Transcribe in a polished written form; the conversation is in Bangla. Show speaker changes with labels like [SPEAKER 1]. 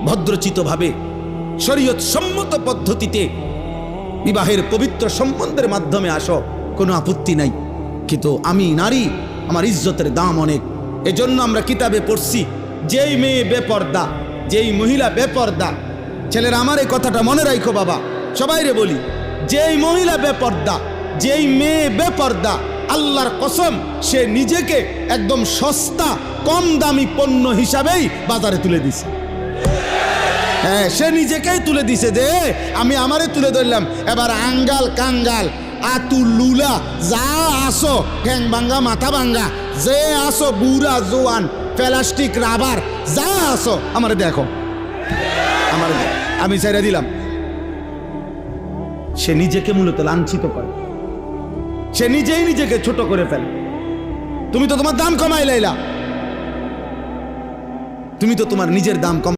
[SPEAKER 1] ভদ্রচিতভাবে শরীয়ত সম্মত পদ্ধতিতে বিবাহের পবিত্র সম্বন্ধের মাধ্যমে আসো, কোনো আপত্তি নাই। কিন্তু আমি নারী, আমার ইজ্জতের দাম অনেক। এজন্য আমরা কিতাবে পড়ছি, যেই মেয়ে বেপর্দা, যেই মহিলা বেপর্দা, ছেলেরা আমার এই কথাটা মনে রাখো বাবা, সবাইরে বলি, যেই মহিলা বেপর্দা, যেই মেয়ে বেপর্দা, আল্লাহর কসম সে নিজেকে একদম সস্তা কম দামি পণ্য হিসাবেই বাজারে তুলে দিছে। হ্যাঁ, সে নিজেকেই তুলে দিছে যে আমি আমারে তুলে ধরলাম। এবার আঙ্গাল কাঙ্গাল আতুল লুলা যা আসো, ঠ্যাং ভাঙ্গা মাথা ভাঙ্গা যে আসো, বুড়া জোয়ান প্লাস্টিক রাবার যা আসো, আমারে দেখো, আমার আমি ছেড়ে দিলাম। সে নিজেকে মূলত লাঞ্ছিত করে, সে নিজেই নিজেকে ছোট করে ফেলে। তুমি তো তোমার দাম কমাই লাইলা, তুমি তো তোমার নিজের দাম কম